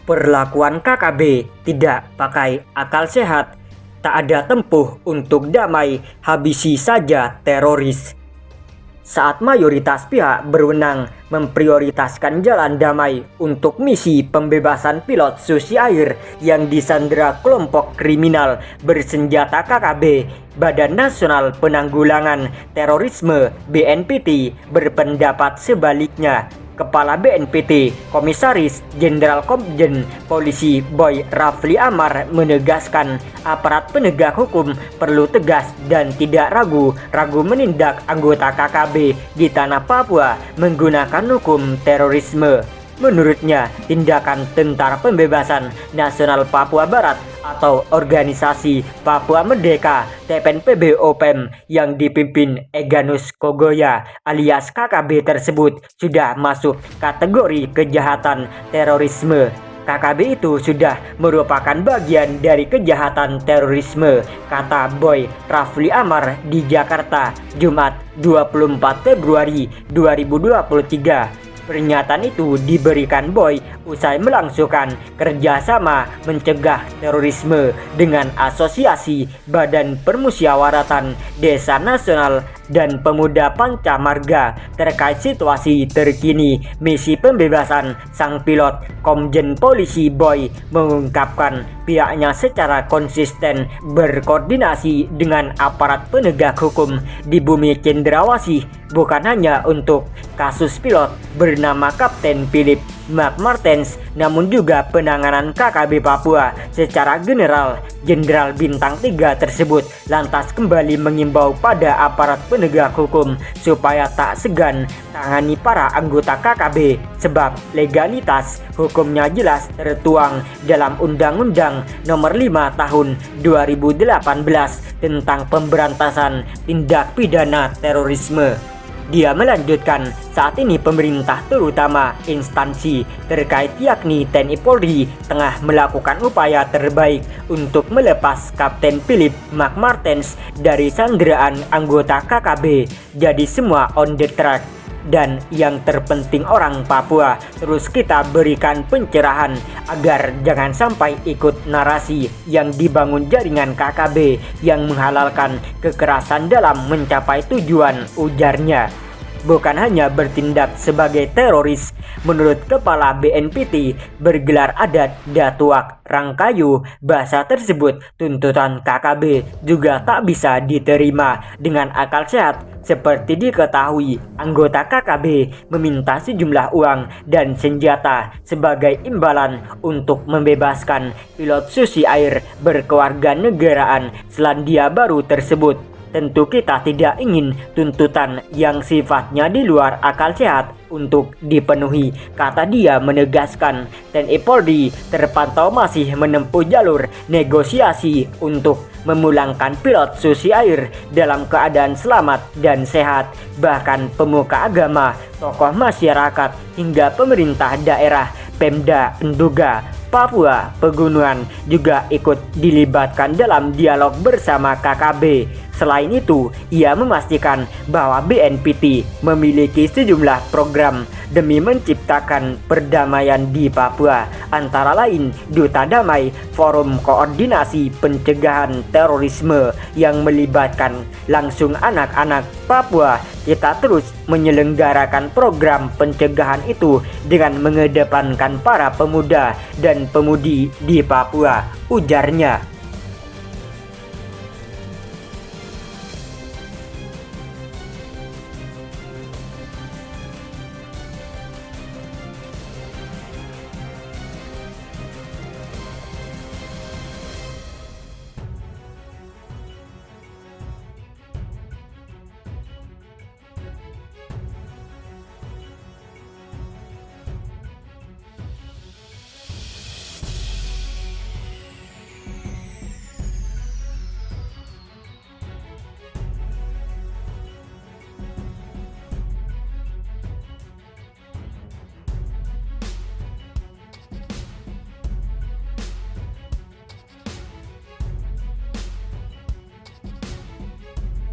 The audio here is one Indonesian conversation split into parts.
Perlakuan KKB tidak pakai akal sehat. Tak ada tempuh untuk damai, habisi saja teroris. Saat mayoritas pihak berwenang memprioritaskan jalan damai untuk misi pembebasan pilot Susi Air yang disandera kelompok kriminal bersenjata KKB, Badan Nasional Penanggulangan Terorisme (BNPT) berpendapat sebaliknya. Kepala BNPT, Komisaris Jenderal Komjen Polisi Boy Rafli Amar menegaskan aparat penegak hukum perlu tegas dan tidak ragu-ragu menindak anggota KKB di tanah Papua menggunakan hukum terorisme. Menurutnya, tindakan Tentara Pembebasan Nasional Papua Barat atau Organisasi Papua Merdeka (TPNPB-OPM) yang dipimpin Egyanus Kogoya alias KKB tersebut sudah masuk kategori kejahatan terorisme. KKB itu sudah merupakan bagian dari kejahatan terorisme, kata Boy Rafli Amar di Jakarta, Jumat 24 Februari 2023. Pernyataan itu diberikan Boy usai melangsungkan kerjasama mencegah terorisme dengan Asosiasi Badan Permusyawaratan Desa Nasional dan Pemuda Pancamarga terkait situasi terkini misi pembebasan sang pilot. Komjen Polisi Boy mengungkapkan pihaknya secara konsisten berkoordinasi dengan aparat penegak hukum di bumi Cendrawasih, bukan hanya untuk kasus pilot bernama Kapten Philip McMartens, namun juga penanganan KKB Papua secara general. Jenderal Bintang 3 tersebut lantas kembali mengimbau pada aparat penegak hukum supaya tak segan tangani para anggota KKB sebab legalitas hukumnya jelas tertuang dalam Undang-Undang Nomor 5 Tahun 2018 tentang pemberantasan tindak pidana terorisme. Dia melanjutkan, saat ini pemerintah terutama instansi terkait yakni TNI Polri tengah melakukan upaya terbaik untuk melepas Kapten Philip McMartens dari sanderaan anggota KKB. Jadi semua on the track. Dan yang terpenting orang Papua terus kita berikan pencerahan agar jangan sampai ikut narasi yang dibangun jaringan KKB yang menghalalkan kekerasan dalam mencapai tujuan, ujarnya. Bukan hanya bertindak sebagai teroris, menurut Kepala BNPT bergelar adat Datuak Rangkayu, bahasa tersebut tuntutan KKB juga tak bisa diterima dengan akal sehat. Seperti diketahui, anggota KKB meminta sejumlah uang dan senjata sebagai imbalan untuk membebaskan pilot Susi Air berkewarganegaraan Selandia Baru tersebut. Tentu kita tidak ingin tuntutan yang sifatnya di luar akal sehat untuk dipenuhi, kata dia menegaskan. TNI Polri terpantau masih menempuh jalur negosiasi untuk memulangkan pilot Susi Air dalam keadaan selamat dan sehat. Bahkan pemuka agama, tokoh masyarakat, hingga pemerintah daerah Pemda Nduga Papua Pegunungan juga ikut dilibatkan dalam dialog bersama KKB. Selain itu, ia memastikan bahwa BNPT memiliki sejumlah program demi menciptakan perdamaian di Papua, antara lain Duta Damai, Forum Koordinasi Pencegahan Terorisme yang melibatkan langsung anak-anak Papua. Kita terus menyelenggarakan program pencegahan itu dengan mengedepankan para pemuda dan pemudi di Papua, ujarnya.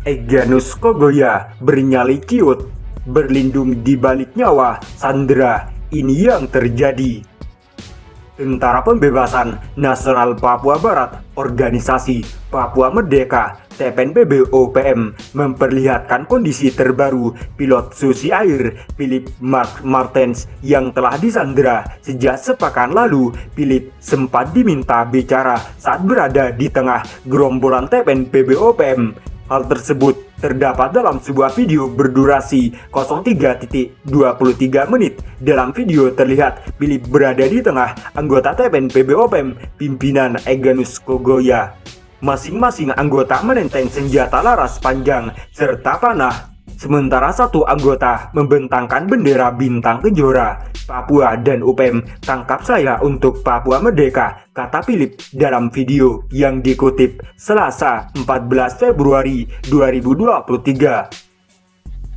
Egyanus Kogoya bernyali ciut, berlindung di balik nyawa sandera. Ini yang terjadi. Tentara Pembebasan Nasional Papua Barat, Organisasi Papua Merdeka, TPNPB OPM, memperlihatkan kondisi terbaru pilot Susi Air Philip Martens yang telah disandera sejak sepekan lalu. Philip sempat diminta bicara saat berada di tengah gerombolan TPNPB OPM. Hal tersebut terdapat dalam sebuah video berdurasi 03.23 menit. Dalam video terlihat Philip berada di tengah anggota TPNPB OPM pimpinan Egyanus Kogoya. Masing-masing anggota menenteng senjata laras panjang serta panah. Sementara satu anggota membentangkan bendera bintang kejora Papua dan UPM. "Tangkap saya untuk Papua Merdeka," kata Philip dalam video yang dikutip Selasa 14 Februari 2023.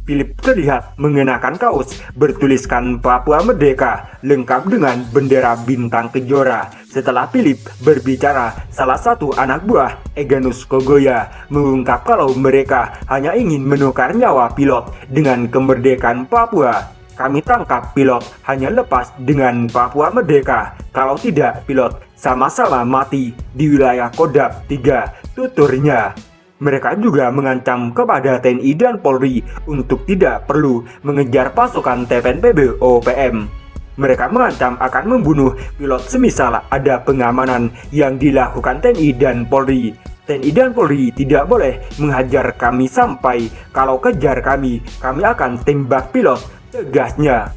Philip terlihat mengenakan kaos bertuliskan Papua Merdeka lengkap dengan bendera bintang kejora. Setelah Philip berbicara, salah satu anak buah Egyanus Kogoya mengungkap kalau mereka hanya ingin menukar nyawa pilot dengan kemerdekaan Papua. "Kami tangkap pilot hanya lepas dengan Papua Merdeka. Kalau tidak, pilot sama-sama mati di wilayah Kodap 3, tuturnya. Mereka juga mengancam kepada TNI dan Polri untuk tidak perlu mengejar pasukan TPNPB OPM. Mereka mengancam akan membunuh pilot semisal ada pengamanan yang dilakukan TNI dan Polri. TNI dan Polri tidak boleh menghajar kami sampai kalau kejar kami akan tembak pilot," tegasnya.